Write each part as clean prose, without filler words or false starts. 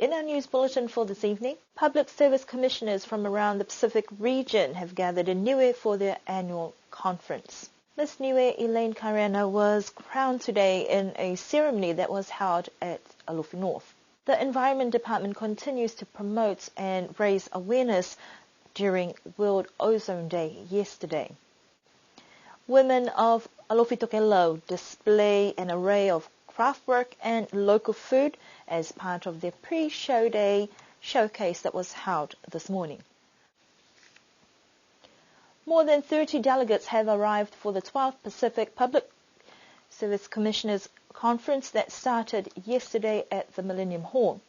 In our news bulletin for this evening, Public Service Commissioners from around the Pacific region have gathered in Niue for their annual conference. Miss Niue Elaine Karena was crowned today in a ceremony that was held at Alofi North. The Environment Department continues to promote and raise awareness during World Ozone Day yesterday. Women of Alofi Tokelau display an array of craftwork and local food as part of their pre-show day showcase that was held this morning. More than 30 delegates have arrived for the 12th Pacific Public Service Commissioners Conference that started yesterday at the Millennium Hall.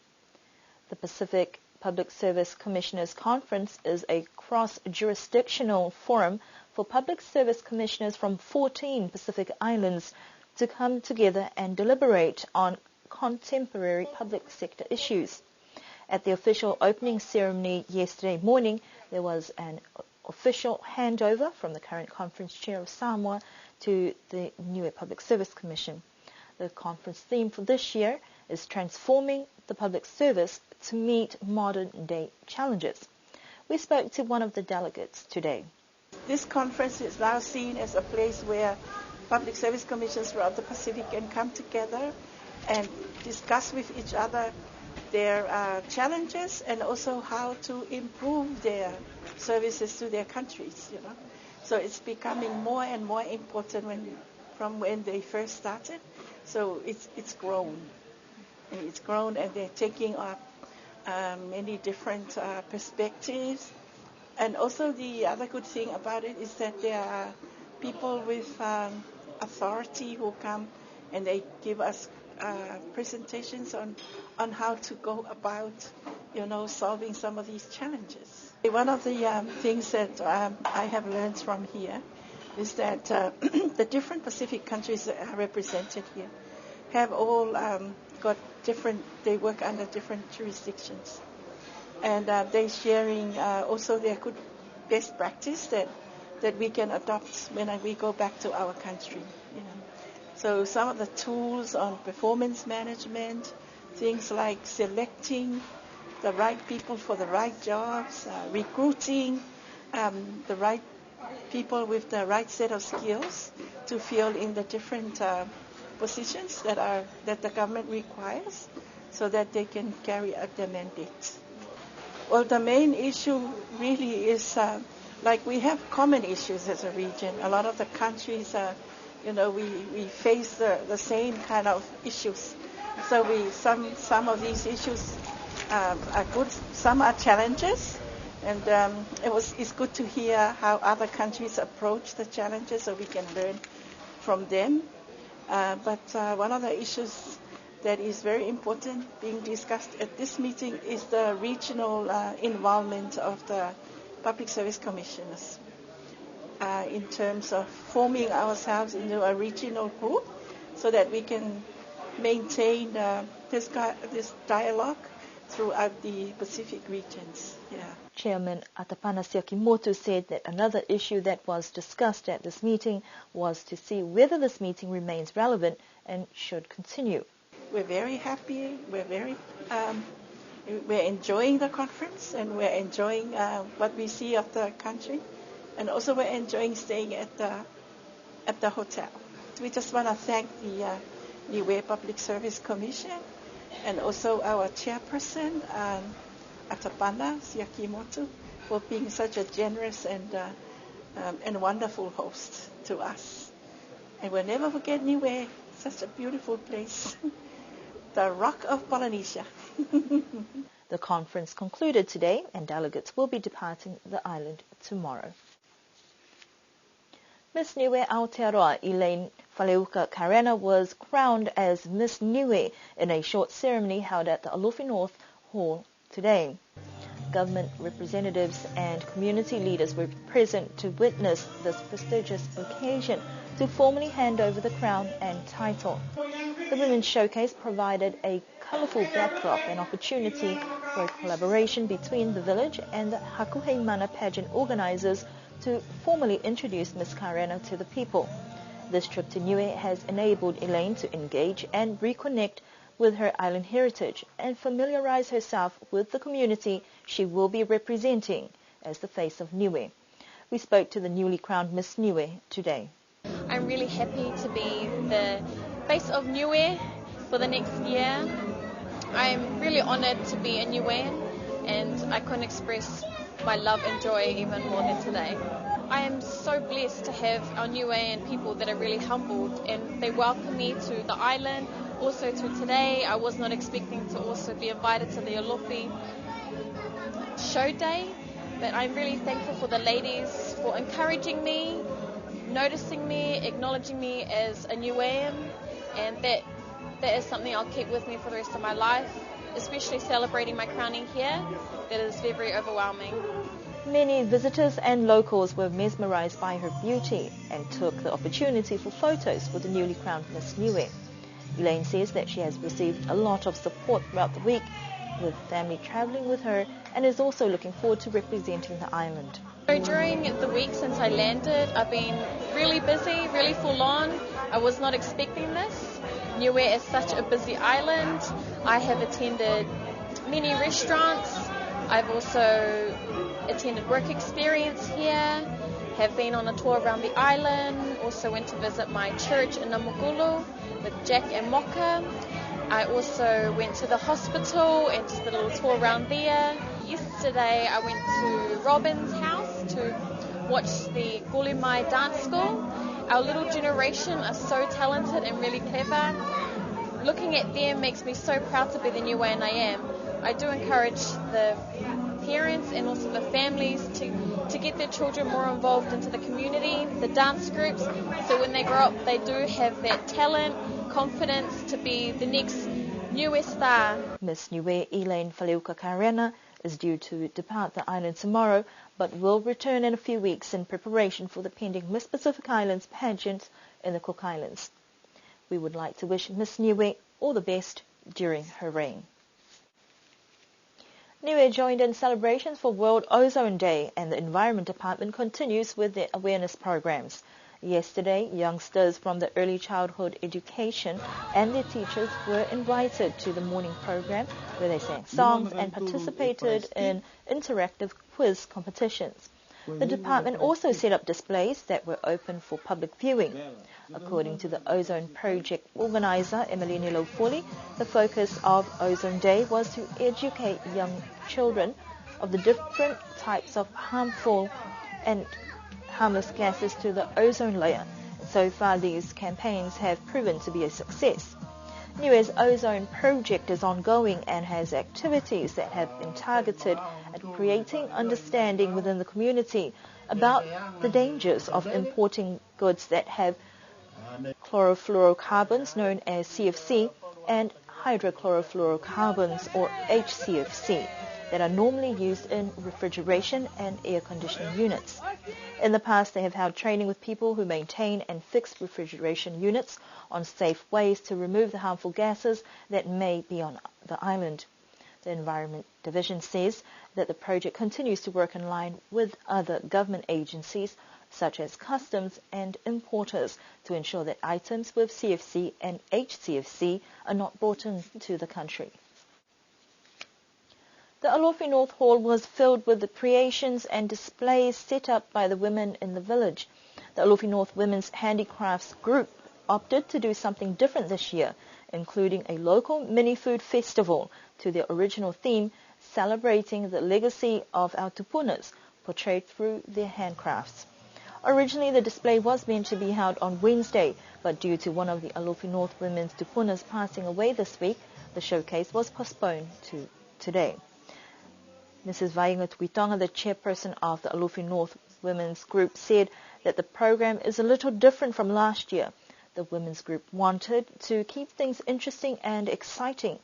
The Pacific Public Service Commissioners Conference is a cross-jurisdictional forum for public service commissioners from 14 Pacific Islands to come together and deliberate on contemporary public sector issues. At the official opening ceremony yesterday morning, there was an official handover from the current conference chair of Samoa to the Niue Public Service Commission. The conference theme for this year is Transforming the Public Service to Meet Modern-Day Challenges. We spoke to one of the delegates today. This conference is now seen as a place where public service commissions throughout the Pacific can come together and discuss with each other their challenges and also how to improve their services to their countries. So it's becoming more and more important from when they first started. So it's grown. And it's grown, and they're taking up many different perspectives. And also the other good thing about it is that there are people with authority who come and they give us presentations on how to go about, solving some of these challenges. One of the things that I have learned from here is that the different Pacific countries that are represented here have all got they work under different jurisdictions. And they're sharing also their good best practice that we can adopt when we go back to our country. So some of the tools on performance management, things like selecting the right people for the right jobs, recruiting the right people with the right set of skills to fill in the different positions that the government requires so that they can carry out their mandate. Well, the main issue really is we have common issues as a region. A lot of the countries, we face the same kind of issues. So some of these issues are good, some are challenges, and it's good to hear how other countries approach the challenges so we can learn from them. But one of the issues that is very important being discussed at this meeting is the regional involvement of the public service commissioners in terms of forming ourselves into a regional group so that we can maintain this dialogue throughout the Pacific regions. Chairman Atapana Siakimoto said that another issue that was discussed at this meeting was to see whether this meeting remains relevant and should continue. We're very happy. We're enjoying the conference, and we're enjoying what we see of the country, and also we're enjoying staying at the hotel. We just want to thank the Niue Public Service Commission and also our chairperson, Atapana Siakimoto, for being such a generous and wonderful host to us. And we'll never forget Niue, such a beautiful place. The Rock of Polynesia. The conference concluded today, and delegates will be departing the island tomorrow. Miss Niue Aotearoa Elaine Faleuka Karena was crowned as Miss Niue in a short ceremony held at the Alofi North Hall today. Government representatives and community leaders were present to witness this prestigious occasion to formally hand over the crown and title. The Women's Showcase provided a colourful backdrop and opportunity for collaboration between the village and the Hakuhei Mana pageant organisers to formally introduce Miss Karena to the people. This trip to Niue has enabled Elaine to engage and reconnect with her island heritage and familiarize herself with the community she will be representing as the face of Niue. We spoke to the newly crowned Miss Niue today. I'm really happy to be the face of Niue for the next year. I'm really honoured to be a Niuean, and I couldn't express my love and joy even more than today. I am so blessed to have our Niuean people that are really humbled, and they welcome me to the island, also to today. I was not expecting to also be invited to the Alofi show day, but I'm really thankful for the ladies for encouraging me, noticing me, acknowledging me as a Niuean, and that is something I'll keep with me for the rest of my life, especially celebrating my crowning here. That is very, very overwhelming. Many visitors and locals were mesmerized by her beauty and took the opportunity for photos with the newly crowned Miss Niue. Elaine says that she has received a lot of support throughout the week, with family travelling with her, and is also looking forward to representing the island. So during the week since I landed, I've been really busy, really full on. I was not expecting this. Niue is such a busy island. I have attended many restaurants. I've also attended work experience here, have been on a tour around the island, also went to visit my church in Namukulu with Jack and Mocha. I also went to the hospital and just did a little tour around there. Yesterday I went to Robin's house to watch the Gulimai dance school. Our little generation are so talented and really clever. Looking at them makes me so proud to be the Niuean I am. I do encourage the parents and also the families to get their children more involved into the community, the dance groups, so when they grow up they do have that talent, confidence to be the next Niue star. Miss Niue Elaine Faleuka Karena is due to depart the island tomorrow, but will return in a few weeks in preparation for the pending Miss Pacific Islands pageant in the Cook Islands. We would like to wish Miss Niue all the best during her reign. Niue joined in celebrations for World Ozone Day, and the Environment Department continues with their awareness programs. Yesterday, youngsters from the early childhood education and their teachers were invited to the morning program where they sang songs and participated in interactive quiz competitions. The department also set up displays that were open for public viewing. According to the Ozone Project organizer, Emeline Lofoli, the focus of Ozone Day was to educate young children of the different types of harmful and harmless gases to the ozone layer. So far, these campaigns have proven to be a success. Niue's Ozone Project is ongoing and has activities that have been targeted at creating understanding within the community about the dangers of importing goods that have chlorofluorocarbons, known as CFC, and hydrochlorofluorocarbons, or HCFC, that are normally used in refrigeration and air conditioning units. In the past, they have held training with people who maintain and fix refrigeration units on safe ways to remove the harmful gases that may be on the island. The Environment Division says that the project continues to work in line with other government agencies such as customs and importers to ensure that items with CFC and HCFC are not brought into the country. The Alofi North Hall was filled with the creations and displays set up by the women in the village. The Alofi North Women's Handicrafts Group opted to do something different this year, including a local mini-food festival to their original theme, celebrating the legacy of our tupunas portrayed through their handcrafts. Originally, the display was meant to be held on Wednesday, but due to one of the Alofi North Women's tupunas passing away this week, the showcase was postponed to today. Mrs. Vainga Tuitonga, the chairperson of the Alofi North Women's Group, said that the program is a little different from last year. The women's group wanted to keep things interesting and exciting.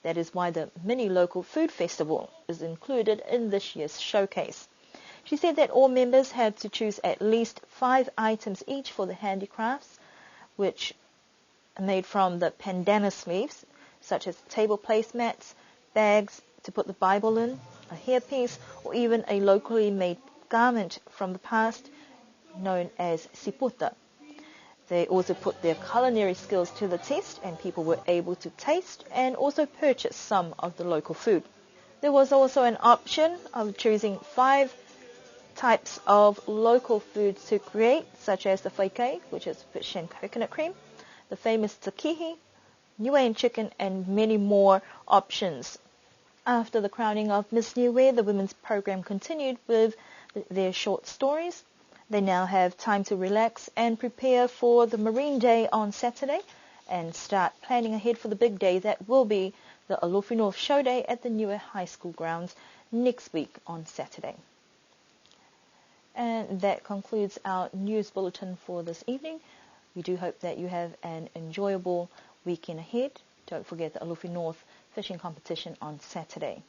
That is why the mini local food festival is included in this year's showcase. She said that all members had to choose at least 5 items each for the handicrafts, which are made from the pandana sleeves, such as table placemats, bags to put the Bible in, a hairpiece, or even a locally made garment from the past known as siputa. They also put their culinary skills to the test, and people were able to taste and also purchase some of the local food. There was also an option of choosing 5 types of local foods to create, such as the whaikei, which is fish and coconut cream, the famous takihi, niue and chicken, and many more options. After the crowning of Miss Niue, the women's program continued with their short stories. They now have time to relax and prepare for the Marine Day on Saturday and start planning ahead for the big day that will be the Alofi North Show Day at the Niue High School grounds next week on Saturday. And that concludes our news bulletin for this evening. We do hope that you have an enjoyable weekend ahead. Don't forget the Alofi North fishing competition on Saturday.